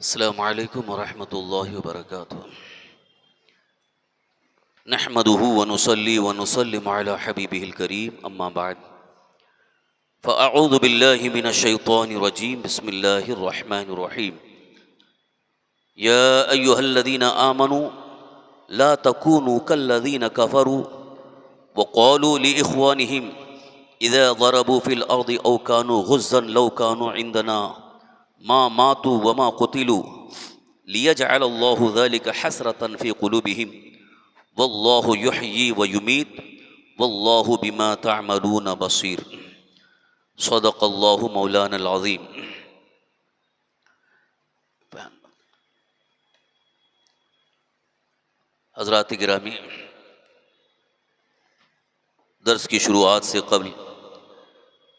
السلام علیکم ورحمۃ اللہ وبرکاتہ۔ نحمده ونصلي ونسلم على حبیبہ الکریم، اما بعد فاعوذ باللہ من الشیطان الرجیم، بسم اللہ الرحمن الرحیم۔ یا ایہا الذین آمنوا لا تکونوا کالذین کفروا وقالوا لإخوانهم اذا ضربوا في الارض او كانوا غزا لو كانوا عندنا ما ماتوا وما قتلوا لیجعل اللہ ذلك حسرة في قلوبهم واللہ یحیی ویمیت واللہ بما تعملون بصیر۔ صدق اللہ مولانا العظیم۔ حضرات گرامی، درس کی شروعات سے قبل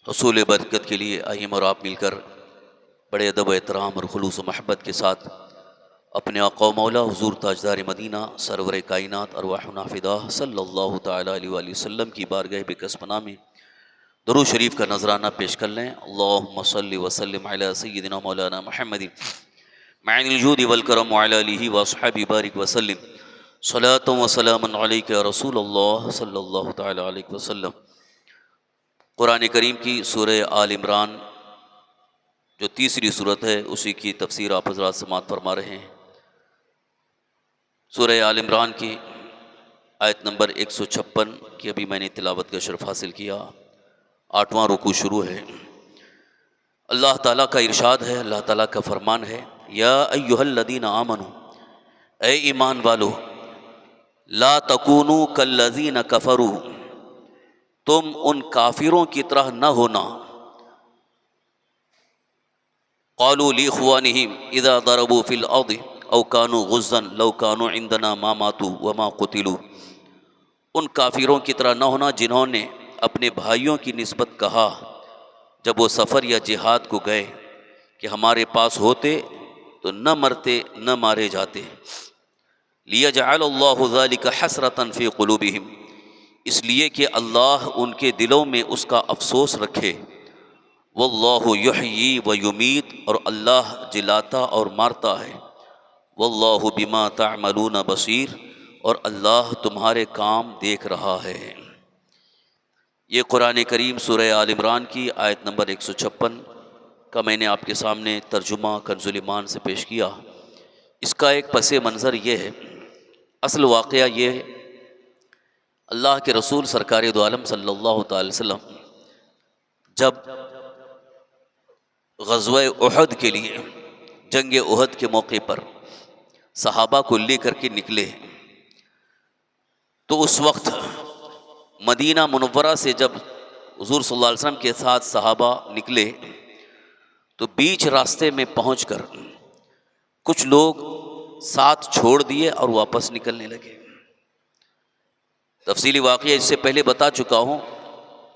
حصول برکت کے لیے آئیے اور آپ مل کر بڑے ادب و احترام اور خلوص و محبت کے ساتھ اپنے آقا و مولا حضور تاجدار مدینہ سرور کائنات ارواحنا فداہ صلی اللہ تعالیٰ علیہ وآلہ وسلم کی بارگاہ بقدس پناہ میں درود شریف کا نذرانہ پیش کر لیں۔ اللہم صلی وسلم علی سیدنا مولانا محمد معین الجود والکرم وعلی آلہ واصحابہ بارک وسلم صلاۃ و سلام علیک یا رسول اللہ صلی اللہ تعالیٰ علیہ وسلم۔ قرآن کریم کی سورہ آل عمران جو تیسری صورت ہے، اسی کی تفسیر آپ حضرات سماعت فرما رہے ہیں۔ سورہ آل عمران کی آیت نمبر 156 کی ابھی میں نے تلاوت کا شرف حاصل کیا۔ 8واں رکوع شروع ہے۔ اللہ تعالیٰ کا ارشاد ہے، اللہ تعالیٰ کا فرمان ہے، یا ایہا الذین آمنوا، اے ایمان والو، لا تکونوا کالذین کفروا، تم ان کافروں کی طرح نہ ہونا، قالوا لاخوانہم اذا ضربوا فی الارض او کانوا غزا لو کانوا عندنا ما ماتوا وما قتلوا، ان کافروں کی طرح نہ ہونا جنہوں نے اپنے بھائیوں کی نسبت کہا جب وہ سفر یا جہاد کو گئے کہ ہمارے پاس ہوتے تو نہ مرتے نہ مارے جاتے۔ لیجعل اللہ ذلک حسرة فی قلوبہم، اس لیے کہ اللہ ان کے دلوں میں اس کا افسوس رکھے۔ واللہ یحیی و یمیت، اور اللہ جلاتا اور مارتا ہے۔ واللہ بما تعملون بصیر، اور اللہ تمہارے کام دیکھ رہا ہے۔ یہ قرآن کریم سورہ آل عمران کی آیت نمبر 156 کا میں نے آپ کے سامنے ترجمہ کنز الایمان سے پیش کیا۔ اس کا ایک پس منظر یہ ہے، اصل واقعہ یہ ہے، اللہ کے رسول سرکار دو عالم صلی اللہ تعالی وسلم جب غزوہ احد کے لیے، جنگ احد کے موقع پر صحابہ کو لے کر کے نکلے، تو اس وقت مدینہ منورہ سے جب حضور صلی اللہ علیہ وسلم کے ساتھ صحابہ نکلے تو بیچ راستے میں پہنچ کر کچھ لوگ ساتھ چھوڑ دیے اور واپس نکلنے لگے۔ تفصیلی واقعہ اس سے پہلے بتا چکا ہوں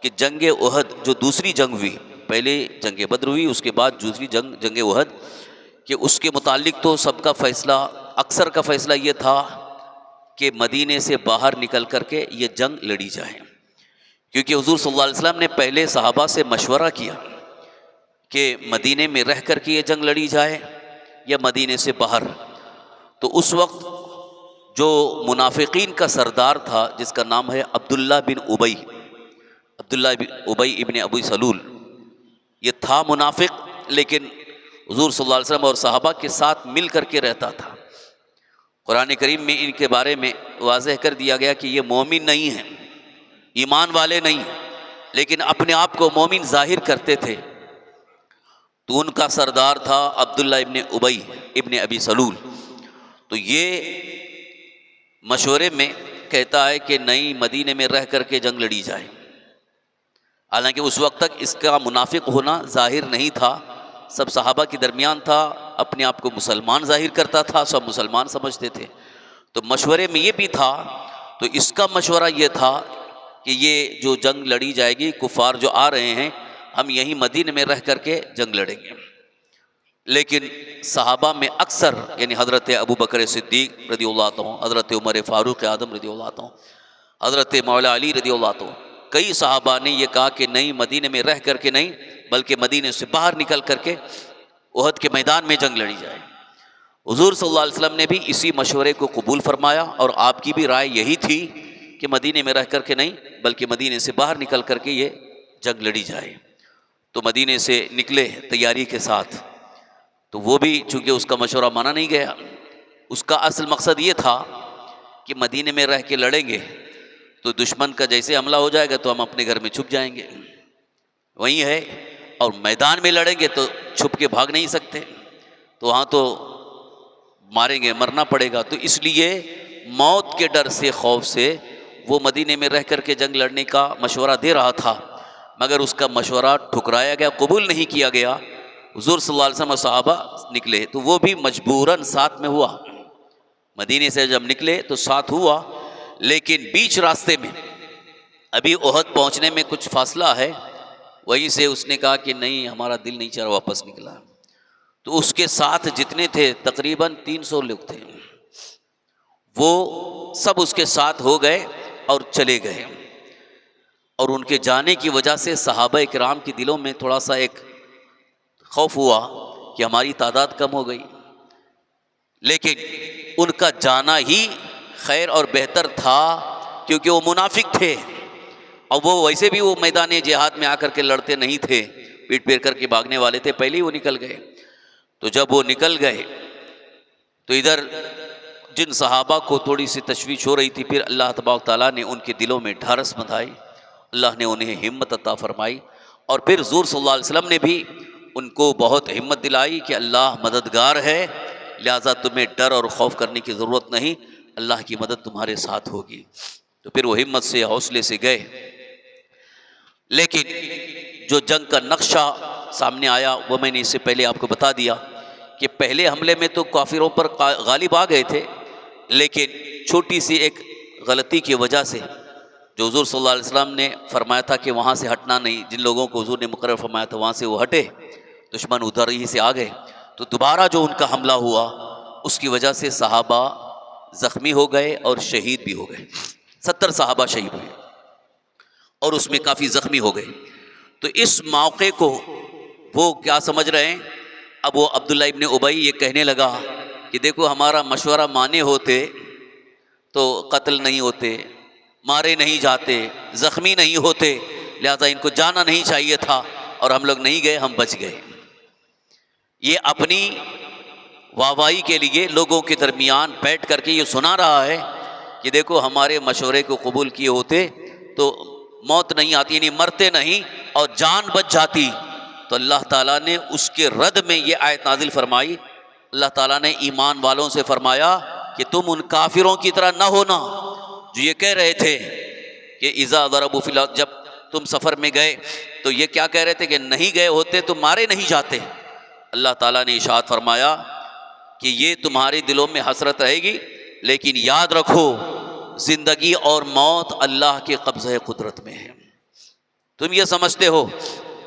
کہ جنگ احد جو دوسری جنگ ہوئی، پہلے جنگ بدر ہوئی، اس کے بعد دوسری جنگ احد، کہ اس کے متعلق تو سب کا فیصلہ، اکثر کا فیصلہ یہ تھا کہ مدینے سے باہر نکل کر کے یہ جنگ لڑی جائے، کیونکہ حضور صلی اللہ علیہ وسلم نے پہلے صحابہ سے مشورہ کیا کہ مدینے میں رہ کر کے یہ جنگ لڑی جائے یا مدینے سے باہر۔ تو اس وقت جو منافقین کا سردار تھا، جس کا نام ہے عبداللہ بن ابی ابن ابی سلول، یہ تھا منافق، لیکن حضور صلی اللہ علیہ وسلم اور صحابہ کے ساتھ مل کر کے رہتا تھا۔ قرآن کریم میں ان کے بارے میں واضح کر دیا گیا کہ یہ مومن نہیں ہیں، ایمان والے نہیں ہیں، لیکن اپنے آپ کو مومن ظاہر کرتے تھے۔ تو ان کا سردار تھا عبداللہ ابن ابی ابن ابی سلول۔ تو یہ مشورے میں کہتا ہے کہ نئی مدینے میں رہ کر کے جنگ لڑی جائے، حالانکہ اس وقت تک اس کا منافق ہونا ظاہر نہیں تھا، سب صحابہ کے درمیان تھا، اپنے آپ کو مسلمان ظاہر کرتا تھا، سب مسلمان سمجھتے تھے۔ تو مشورے میں یہ بھی تھا، تو اس کا مشورہ یہ تھا کہ یہ جو جنگ لڑی جائے گی، کفار جو آ رہے ہیں، ہم یہیں مدینے میں رہ کر کے جنگ لڑیں گے۔ لیکن صحابہ میں اکثر، یعنی حضرت ابو بکر صدیق رضی اللہ عنہ، حضرت عمر فاروق اعظم رضی اللہ عنہ، حضرت مولا علی رضی اللہ عنہ، کئی صحابہ نے یہ کہا کہ نہیں، مدینے میں رہ کر کے نہیں، بلکہ مدینے سے باہر نکل کر کے احد کے میدان میں جنگ لڑی جائے۔ حضور صلی اللہ علیہ وسلم نے بھی اسی مشورے کو قبول فرمایا، اور آپ کی بھی رائے یہی تھی کہ مدینے میں رہ کر کے نہیں بلکہ مدینے سے باہر نکل کر کے یہ جنگ لڑی جائے۔ تو مدینے سے نکلے تیاری کے ساتھ، تو وہ بھی چونکہ اس کا مشورہ مانا نہیں گیا، اس کا اصل مقصد یہ تھا کہ مدینے میں رہ کے لڑیں گے تو دشمن کا جیسے حملہ ہو جائے گا تو ہم اپنے گھر میں چھپ جائیں گے، وہی ہے، اور میدان میں لڑیں گے تو چھپ کے بھاگ نہیں سکتے، تو وہاں تو ماریں گے، مرنا پڑے گا، تو اس لیے موت کے ڈر سے، خوف سے وہ مدینے میں رہ کر کے جنگ لڑنے کا مشورہ دے رہا تھا، مگر اس کا مشورہ ٹھکرایا گیا، قبول نہیں کیا گیا۔ حضور صلی اللہ علیہ وسلم و صحابہ نکلے تو وہ بھی مجبوراً ساتھ میں ہوا، مدینے سے جب نکلے تو ساتھ ہوا، لیکن بیچ راستے میں ابھی احد پہنچنے میں کچھ فاصلہ ہے، وہیں سے اس نے کہا کہ نہیں ہمارا دل نہیں چاہ رہا، واپس نکلا۔ تو اس کے ساتھ جتنے تھے تقریباً 300 لوگ تھے، وہ سب اس کے ساتھ ہو گئے اور چلے گئے، اور ان کے جانے کی وجہ سے صحابہ کرام کے دلوں میں تھوڑا سا ایک خوف ہوا کہ ہماری تعداد کم ہو گئی، لیکن ان کا جانا ہی خیر اور بہتر تھا، کیونکہ وہ منافق تھے، اور وہ ویسے بھی وہ میدان جہاد میں آ کر کے لڑتے نہیں تھے، پیٹ پھیر کر کے بھاگنے والے تھے، پہلے ہی وہ نکل گئے۔ تو جب وہ نکل گئے تو ادھر جن صحابہ کو تھوڑی سی تشویش ہو رہی تھی، پھر اللہ تبارک تعالیٰ نے ان کے دلوں میں ڈھارس بندھائی، اللہ نے انہیں ہمت عطا فرمائی، اور پھر حضور صلی اللہ علیہ وسلم نے بھی ان کو بہت ہمت دلائی کہ اللہ مددگار ہے، لہٰذا تمہیں ڈر اور خوف کرنے کی ضرورت نہیں، اللہ کی مدد تمہارے ساتھ ہوگی۔ تو پھر وہ ہمت سے، حوصلے سے گئے، لیکن جو جنگ کا نقشہ سامنے آیا وہ میں نے اس سے پہلے آپ کو بتا دیا کہ پہلے حملے میں تو کافروں پر غالب آ گئے تھے، لیکن چھوٹی سی ایک غلطی کی وجہ سے جو حضور صلی اللہ علیہ وسلم نے فرمایا تھا کہ وہاں سے ہٹنا نہیں، جن لوگوں کو حضور نے مقرر فرمایا تھا وہاں سے وہ ہٹے، دشمن ادھر ہی سے آ گئے، تو دوبارہ جو ان کا حملہ ہوا اس کی وجہ سے صحابہ زخمی ہو گئے اور شہید بھی ہو گئے، 70 صحابہ شہید ہوئے اور اس میں کافی زخمی ہو گئے۔ تو اس موقع کو وہ کیا سمجھ رہے ہیں، اب وہ عبداللہ ابن ابی یہ کہنے لگا کہ دیکھو ہمارا مشورہ مانے ہوتے تو قتل نہیں ہوتے، مارے نہیں جاتے، زخمی نہیں ہوتے، لہذا ان کو جانا نہیں چاہیے تھا، اور ہم لوگ نہیں گئے، ہم بچ گئے۔ یہ اپنی واہواہی کے لیے لوگوں کے درمیان بیٹھ کر کے یہ سنا رہا ہے کہ دیکھو ہمارے مشورے کو قبول کیے ہوتے تو موت نہیں آتی، یعنی مرتے نہیں اور جان بچ جاتی۔ تو اللہ تعالیٰ نے اس کے رد میں یہ آیت نازل فرمائی، اللہ تعالیٰ نے ایمان والوں سے فرمایا کہ تم ان کافروں کی طرح نہ ہونا جو یہ کہہ رہے تھے کہ اذا ضربوا فی الارض، جب تم سفر میں گئے تو یہ کیا کہہ رہے تھے کہ نہیں گئے ہوتے تو مارے نہیں جاتے۔ اللہ تعالیٰ نے ارشاد فرمایا کہ یہ تمہارے دلوں میں حسرت رہے گی، لیکن یاد رکھو زندگی اور موت اللہ کے قبضہ قدرت میں ہے۔ تم یہ سمجھتے ہو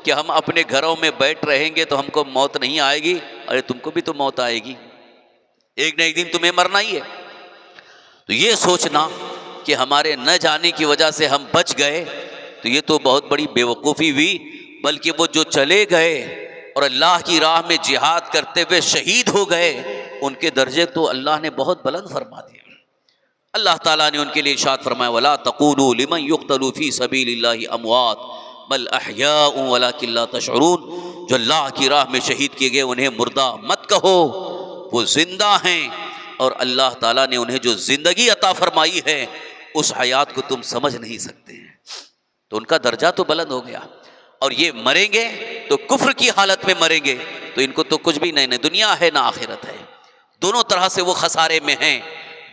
کہ ہم اپنے گھروں میں بیٹھ رہیں گے تو ہم کو موت نہیں آئے گی، ارے تم کو بھی تو موت آئے گی، ایک نہ ایک دن تمہیں مرنا ہی ہے۔ تو یہ سوچنا کہ ہمارے نہ جانے کی وجہ سے ہم بچ گئے تو یہ تو بہت بڑی بے وقوفی ہوئی، بلکہ وہ جو چلے گئے اور اللہ کی راہ میں جہاد کرتے ہوئے شہید ہو گئے، ان کے درجے تو اللہ نے بہت بلند فرما دیے۔ اللہ تعالیٰ نے ان کے لیے ارشاد فرمایا وَلَا تَقُولُوا لِمَنْ يُقْتَلُ فِي سَبِيلِ اللَّهِ أَمْوَاتٌ بَلْ أَحْيَاءٌ وَلَكِنْ لَا تَشْعُرُونَ، جو اللہ کی راہ میں شہید کیے گئے انہیں مردہ مت کہو، وہ زندہ ہیں، اور اللہ تعالیٰ نے انہیں جو زندگی عطا فرمائی ہے اس حیات کو تم سمجھ نہیں سکتے ہیں۔ تو ان کا درجہ تو بلند ہو گیا، اور یہ مریں گے تو کفر کی حالت میں مریں گے تو ان کو تو کچھ بھی نہیں، نہ دنیا ہے نہ آخرت ہے، دونوں طرح سے وہ خسارے میں ہیں۔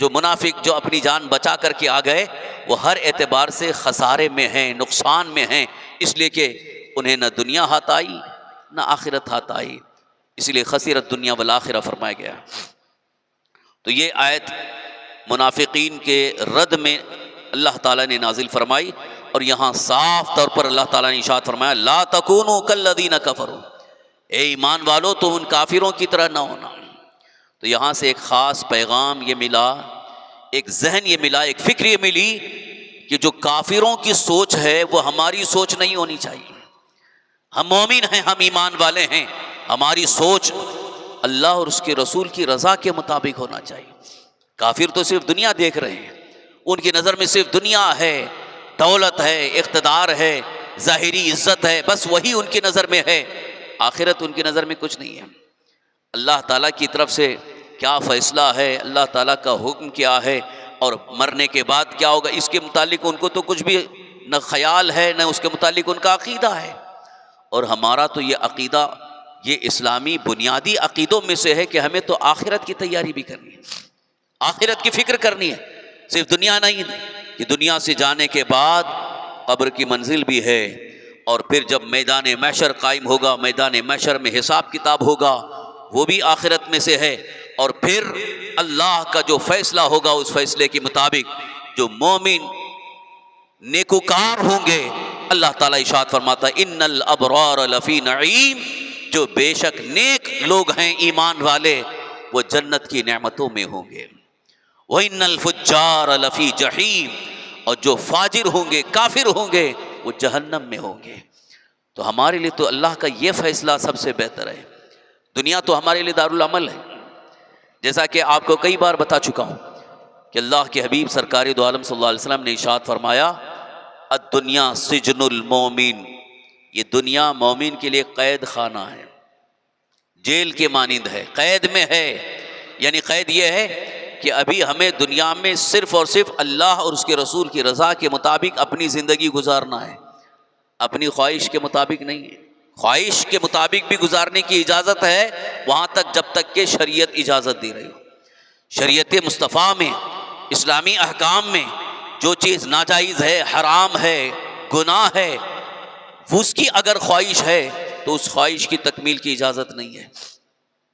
جو منافق جو اپنی جان بچا کر کے آ گئے وہ ہر اعتبار سے خسارے میں ہیں، نقصان میں ہیں، اس لیے کہ انہیں نہ دنیا ہاتھ آئی نہ آخرت ہاتھ آئی، اس لیے خسرت دنیا والآخرہ فرمایا گیا۔ تو یہ آیت منافقین کے رد میں اللہ تعالیٰ نے نازل فرمائی، اور یہاں صاف طور پر اللہ تعالیٰ نے ارشاد فرمایا لا تکونوا کالذین کفروا، اے ایمان والو تم ان کافروں کی طرح نہ ہونا۔ تو یہاں سے ایک خاص پیغام یہ ملا، ایک ذہن یہ ملا، ایک فکر یہ ملی کہ جو کافروں کی سوچ ہے وہ ہماری سوچ نہیں ہونی چاہیے۔ ہم مومن ہیں، ہم ایمان والے ہیں، ہماری سوچ اللہ اور اس کے رسول کی رضا کے مطابق ہونا چاہیے۔ کافر تو صرف دنیا دیکھ رہے ہیں، ان کی نظر میں صرف دنیا ہے، دولت ہے، اقتدار ہے، ظاہری عزت ہے، بس وہی ان کی نظر میں ہے، آخرت ان کی نظر میں کچھ نہیں ہے۔ اللہ تعالیٰ کی طرف سے کیا فیصلہ ہے، اللہ تعالیٰ کا حکم کیا ہے، اور مرنے کے بعد کیا ہوگا، اس کے متعلق ان کو تو کچھ بھی نہ خیال ہے، نہ اس کے متعلق ان کا عقیدہ ہے۔ اور ہمارا تو یہ عقیدہ، یہ اسلامی بنیادی عقیدوں میں سے ہے کہ ہمیں تو آخرت کی تیاری بھی کرنی ہے، آخرت کی فکر کرنی ہے، صرف دنیا نہیں کہ دنیا سے جانے کے بعد قبر کی منزل بھی ہے، اور پھر جب میدان محشر قائم ہوگا، میدان محشر میں حساب کتاب ہوگا، وہ بھی آخرت میں سے ہے، اور پھر اللہ کا جو فیصلہ ہوگا اس فیصلے کے مطابق جو مومن نیکوکار ہوں گے، اللہ تعالیٰ ارشاد فرماتا ہے ان الابرار لفی نعیم، جو بے شک نیک لوگ ہیں ایمان والے وہ جنت کی نعمتوں میں ہوں گے، وَإِنَّ الْفُجَّارَ لَفِي جَحِيمٍ، اور جو فاجر ہوں گے، کافر ہوں گے، وہ جہنم میں ہوں گے۔ تو ہمارے لیے تو اللہ کا یہ فیصلہ سب سے بہتر ہے۔ دنیا تو ہمارے لیے دارالعمل ہے، جیسا کہ آپ کو کئی بار بتا چکا ہوں کہ اللہ کے حبیب سرکار دو عالم صلی اللہ علیہ وسلم نے ارشاد فرمایا الدنیا سجن المومن، یہ دنیا مومن کے لیے قید خانہ ہے، جیل کے مانند ہے، قید میں ہے۔ یعنی قید یہ ہے کہ ابھی ہمیں دنیا میں صرف اور صرف اللہ اور اس کے رسول کی رضا کے مطابق اپنی زندگی گزارنا ہے، اپنی خواہش کے مطابق نہیں ہے۔ خواہش کے مطابق بھی گزارنے کی اجازت ہے وہاں تک جب تک کہ شریعت اجازت دے رہی ہو۔ شریعت مصطفیٰ میں، اسلامی احکام میں جو چیز ناجائز ہے، حرام ہے، گناہ ہے، اس کی اگر خواہش ہے تو اس خواہش کی تکمیل کی اجازت نہیں ہے،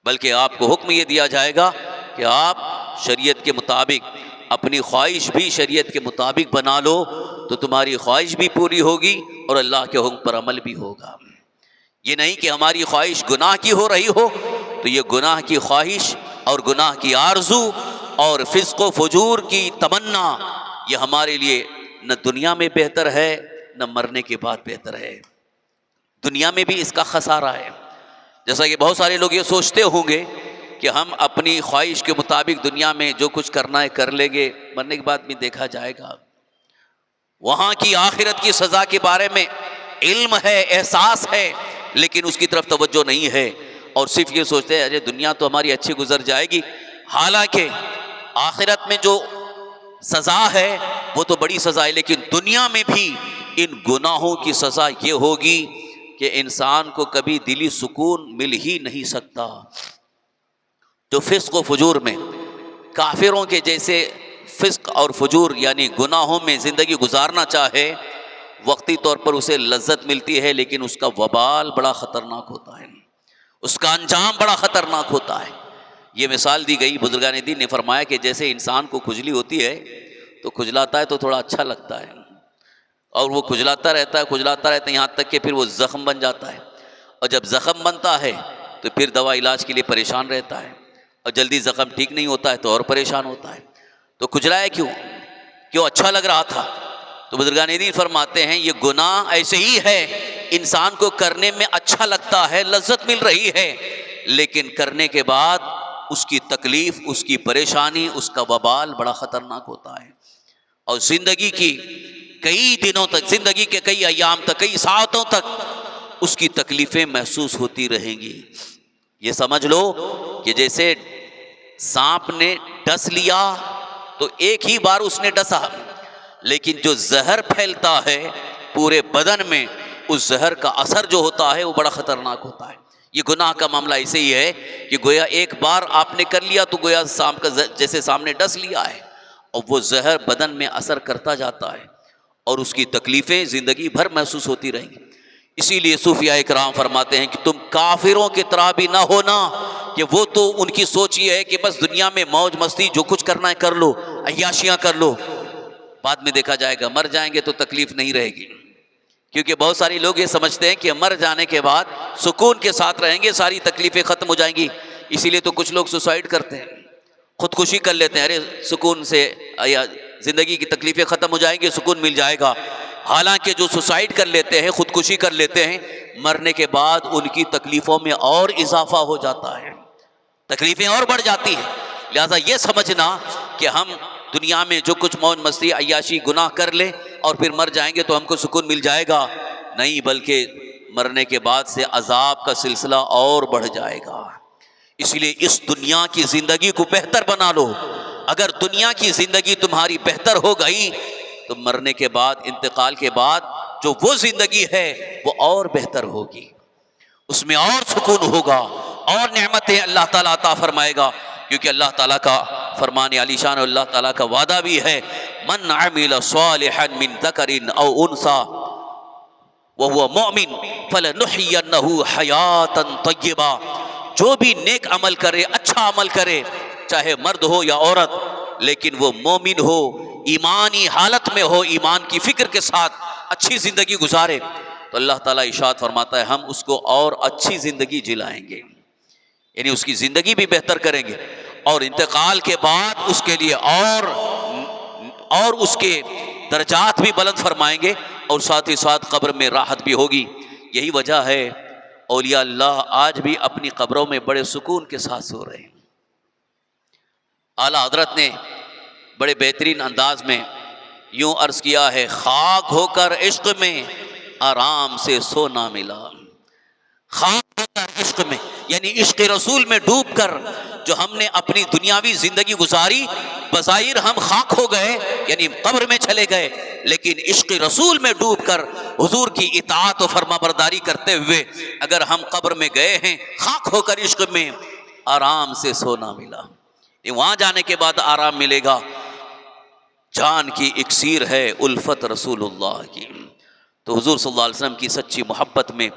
بلکہ آپ کو حکم یہ دیا جائے گا کہ آپ شریعت کے مطابق اپنی خواہش بھی شریعت کے مطابق بنا لو، تو تمہاری خواہش بھی پوری ہوگی اور اللہ کے حکم پر عمل بھی ہوگا۔ یہ نہیں کہ ہماری خواہش گناہ کی ہو رہی ہو تو یہ گناہ کی خواہش اور گناہ کی آرزو اور فسق و فجور کی تمنا یہ ہمارے لیے نہ دنیا میں بہتر ہے نہ مرنے کے بعد بہتر ہے۔ دنیا میں بھی اس کا خسارہ ہے، جیسا کہ بہت سارے لوگ یہ سوچتے ہوں گے کہ ہم اپنی خواہش کے مطابق دنیا میں جو کچھ کرنا ہے کر لیں گے، مرنے کے بعد بھی دیکھا جائے گا۔ وہاں کی آخرت کی سزا کے بارے میں علم ہے، احساس ہے، لیکن اس کی طرف توجہ نہیں ہے، اور صرف یہ سوچتے ہیں ارے دنیا تو ہماری اچھی گزر جائے گی، حالانکہ آخرت میں جو سزا ہے وہ تو بڑی سزا ہے، لیکن دنیا میں بھی ان گناہوں کی سزا یہ ہوگی کہ انسان کو کبھی دلی سکون مل ہی نہیں سکتا۔ جو فسق و فجور میں کافروں کے جیسے فسق اور فجور یعنی گناہوں میں زندگی گزارنا چاہے، وقتی طور پر اسے لذت ملتی ہے، لیکن اس کا وبال بڑا خطرناک ہوتا ہے، اس کا انجام بڑا خطرناک ہوتا ہے۔ یہ مثال دی گئی، بزرگان دین نے فرمایا کہ جیسے انسان کو کھجلی ہوتی ہے تو کھجلاتا ہے تو تھوڑا اچھا لگتا ہے، اور وہ کھجلاتا رہتا ہے یہاں تک کہ پھر وہ زخم بن جاتا ہے، اور جب زخم بنتا ہے تو پھر دوا علاج کے لیے پریشان رہتا ہے، اور جلدی زخم ٹھیک نہیں ہوتا ہے تو اور پریشان ہوتا ہے۔ تو کھجلایا کیوں اچھا لگ رہا تھا؟ تو بزرگان دین فرماتے ہیں یہ گناہ ایسے ہی ہے، انسان کو کرنے میں اچھا لگتا ہے، لذت مل رہی ہے، لیکن کرنے کے بعد اس کی تکلیف، اس کی پریشانی، اس کا وبال بڑا خطرناک ہوتا ہے، اور زندگی کی کئی دنوں تک، زندگی کے کئی ایام تک، کئی ساعتوں تک اس کی تکلیفیں محسوس ہوتی رہیں گی۔ یہ سمجھ لو کہ جیسے سانپ نے ڈس لیا تو ایک ہی بار اس نے ڈسا، لیکن جو زہر پھیلتا ہے پورے بدن میں، اس زہر کا اثر جو ہوتا ہے وہ بڑا خطرناک ہوتا ہے۔ یہ گناہ کا معاملہ ایسے ہی ہے کہ گویا ایک بار آپ نے کر لیا تو گویا سانپ کا جیسے سامنے ڈس لیا ہے، اور وہ زہر بدن میں اثر کرتا جاتا ہے، اور اس کی تکلیفیں زندگی بھر محسوس ہوتی رہیں گی۔ اسی لیے صوفیاء کرام فرماتے ہیں کہ تم کافروں کی طرح بھی نہ ہونا، کہ وہ تو ان کی سوچ یہ ہے کہ بس دنیا میں موج مستی جو کچھ کرنا ہے کر لو، عیاشیاں کر لو، بعد میں دیکھا جائے گا، مر جائیں گے تو تکلیف نہیں رہے گی۔ کیونکہ بہت سارے لوگ یہ سمجھتے ہیں کہ مر جانے کے بعد سکون کے ساتھ رہیں گے، ساری تکلیفیں ختم ہو جائیں گی، اسی لیے تو کچھ لوگ سوسائڈ کرتے ہیں، خودکشی کر لیتے ہیں، ارے سکون سے یا زندگی کی تکلیفیں ختم ہو جائیں گی، سکون مل جائے گا۔ حالانکہ جو سوسائڈ کر لیتے ہیں، خودکشی کر لیتے ہیں، مرنے کے بعد ان کی تکلیفوں میں اور اضافہ ہو جاتا ہے، تکلیفیں اور بڑھ جاتی ہیں. لہذا یہ سمجھنا کہ ہم دنیا میں جو کچھ موج مستی عیاشی گناہ کر لیں اور پھر مر جائیں گے تو ہم کو سکون مل جائے گا، نہیں، بلکہ مرنے کے بعد سے عذاب کا سلسلہ اور بڑھ جائے گا. اس لیے اس دنیا کی زندگی کو بہتر بنا لو. اگر دنیا کی زندگی تمہاری بہتر ہو گئی تو مرنے کے بعد، انتقال کے بعد جو وہ زندگی ہے وہ اور بہتر ہوگی، اس میں اور سکون ہوگا، اور نعمتیں اللہ تعالیٰ عطا فرمائے گا. کیونکہ اللہ تعالیٰ کا فرمان علی شان، اللہ تعالیٰ کا وعدہ بھی ہے، من عمل صالحا من ذکر او انثى وهو مؤمن فلنحینہ حیاتا طیبہ. جو بھی نیک عمل کرے، اچھا عمل کرے، چاہے مرد ہو یا عورت، لیکن وہ مومن ہو، ایمانی حالت میں ہو، ایمان کی فکر کے ساتھ اچھی زندگی گزارے، تو اللہ تعالیٰ ارشاد فرماتا ہے ہم اس کو اور اچھی زندگی جلائیں گے، یعنی اس کی زندگی بھی بہتر کریں گے، اور انتقال کے بعد اس کے لیے اور اس کے درجات بھی بلند فرمائیں گے، اور ساتھ ہی ساتھ قبر میں راحت بھی ہوگی. یہی وجہ ہے اولیاء اللہ آج بھی اپنی قبروں میں بڑے سکون کے ساتھ سو رہے ہیں. اعلیٰ حضرت نے بڑے بہترین انداز میں یوں عرض کیا ہے، خاک ہو کر عشق میں آرام سے سونا ملا. خاک ہو کر عشق میں، یعنی عشق رسول میں ڈوب کر جو ہم نے اپنی دنیاوی زندگی گزاری، بظاہر ہم خاک ہو گئے، یعنی قبر میں چلے گئے، لیکن عشق رسول میں ڈوب کر حضور کی اطاعت و فرما برداری کرتے ہوئے اگر ہم قبر میں گئے ہیں، خاک ہو کر عشق میں آرام سے سونا ملا. وہاں جانے کے بعد آرام ملے گا. جان کی اکسیر ہے الفت رسول اللہ کی. تو حضور صلی اللہ علیہ وسلم کی سچی محبت میں،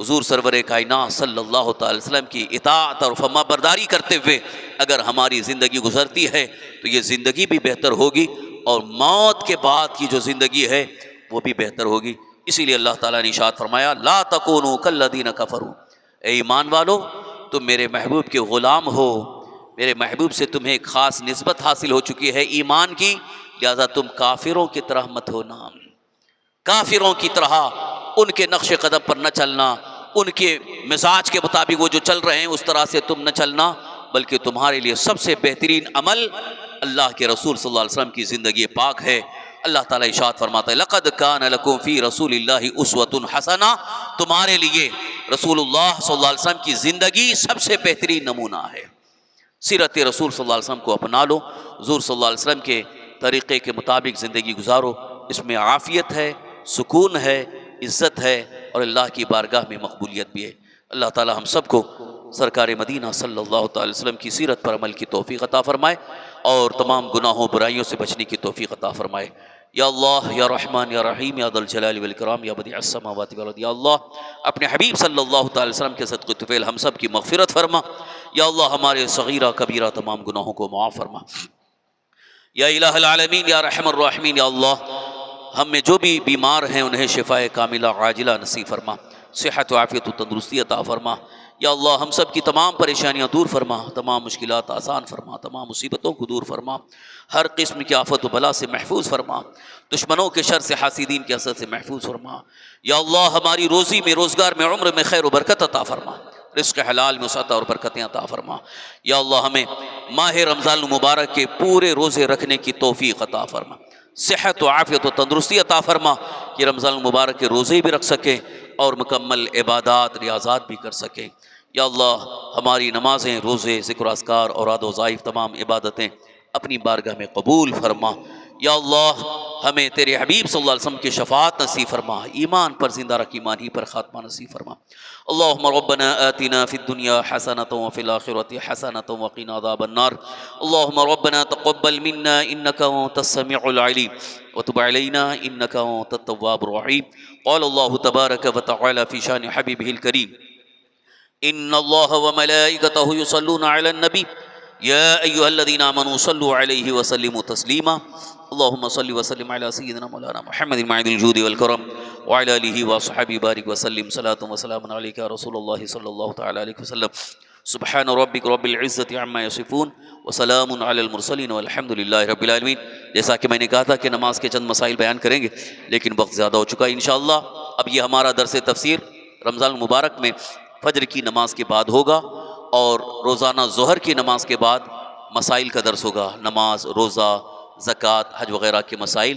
حضور سرور کائنات صلی اللہ تعالی وسلم کی اطاعت اور فرما برداری کرتے ہوئے اگر ہماری زندگی گزرتی ہے تو یہ زندگی بھی بہتر ہوگی، اور موت کے بعد کی جو زندگی ہے وہ بھی بہتر ہوگی. اسی لیے اللہ تعالیٰ نے ارشاد فرمایا، لا تکونوا کالذین کفروا، اے ایمان والو تم میرے محبوب کے غلام ہو، میرے محبوب سے تمہیں ایک خاص نسبت حاصل ہو چکی ہے ایمان کی، لہذا تم کافروں کی طرح مت ہونا. کافروں کی طرح ان کے نقش قدم پر نہ چلنا، ان کے مزاج کے مطابق وہ جو چل رہے ہیں اس طرح سے تم نہ چلنا، بلکہ تمہارے لیے سب سے بہترین عمل اللہ کے رسول صلی اللہ علیہ وسلم کی زندگی پاک ہے. اللہ تعالیٰ ارشاد فرماتا ہے، لقد کان لکم فی رسول اللہ اسوۃ حسنہ، تمہارے لیے رسول اللہ صلی اللہ علیہ وسلم کی زندگی سب سے بہترین نمونہ ہے. سیرت رسول صلی اللہ علیہ وسلم کو اپنا لو، حضور صلی اللہ علیہ وسلم کے طریقے کے مطابق زندگی گزارو. اس میں عافیت ہے، سکون ہے، عزت ہے، اور اللہ کی بارگاہ میں مقبولیت بھی ہے. اللہ تعالی ہم سب کو سرکار مدینہ صلی اللہ تعالی وسلم کی سیرت پر عمل کی توفیق عطا فرمائے، اور تمام گناہوں برائیوں سے بچنے کی توفیق عطا فرمائے. یا اللہ یا رحمان یا رحیم یا ذا الجلال والاکرام یا بدیع السماوات والارض، یا اللہ اپنے حبیب صلی اللہ تعالی وسلم کے صدقے طفیل ہم سب کی مغفرت فرما. یا اللہ ہمارے صغیرہ کبیرہ تمام گناہوں کو معاف فرما. یا الہ العالمین یا رحم الراحمین، یا اللہ ہم میں جو بھی بیمار ہیں انہیں شفاء کاملہ عاجلہ نصیب فرما، صحت و عافیت و تندرستی عطا فرما. یا اللہ ہم سب کی تمام پریشانیاں دور فرما، تمام مشکلات آسان فرما، تمام مصیبتوں کو دور فرما، ہر قسم کی آفت و بلا سے محفوظ فرما، دشمنوں کے شر سے، حاسدین کے حسد سے محفوظ فرما. یا اللہ ہماری روزی میں، روزگار میں، عمر میں خیر و برکت عطا فرما، رزق حلال میں وسعت اور برکتیں عطا فرما. یا اللہ ہمیں ماہ رمضان المبارک کے پورے روزے رکھنے کی توفیق عطا فرما، صحت و عافیت و تندرستی عطا فرما کہ رمضان المبارک کے روزے بھی رکھ سکیں اور مکمل عبادات ریاضات بھی کر سکیں. یا اللہ ہماری نمازیں، روزے، ذکر و اذکار، اوراد و وظائف، تمام عبادتیں اپنی بارگاہ میں قبول فرما. یا اللہ ہمیں تیرے حبیب صلی اللہ علیہ وسلم کی شفاعت نصیب فرما، ایمان پر زندہ رکھ، ایمان ہی پر خاتمہ نصیب فرما. اللہم ربنا آتنا فی الدنیا حسنۃ وفی الآخرۃ حسنۃ وقنا عذاب النار. اللہم ربنا تقبل منا انک انت السمیع العلیم وتب علینا انک انت التواب الرحیم. قال اللہ تبارک وتعالی فی شان حبیبہ الکریم، ان اللہ وملائکتہ یصلون علی النبی یا ایہا الذین آمنوا صلوا علیہ وسلموا تسلیما. اللہم صل وسلم علی سیدنا مولانا محمد معید الجود والکرم وعلی آلہ وصحبہ بارک وسلم. صلاۃ وسلام علیک یا رسول اللہ صلی اللہ تعالی علیہ وسلم. سبحان ربک رب العزت عما یصفون وسلام علی المرسلین والحمد للہ رب العالمین. جیسا کہ میں نے کہا تھا کہ نماز کے چند مسائل بیان کریں گے، لیکن وقت زیادہ ہو چکا ہے. انشاءاللہ اب یہ ہمارا درس تفسیر رمضان المبارک میں فجر کی نماز کے بعد ہوگا، اور روزانہ ظہر کی نماز کے بعد مسائل کا درس ہوگا، نماز، روزہ، زکوٰۃ، حج وغیرہ کے مسائل،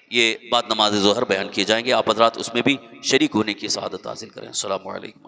یہ بعد نماز ظہر بیان کیے جائیں گے. آپ حضرات اس میں بھی شریک ہونے کی سعادت حاصل کریں. السلام علیکم.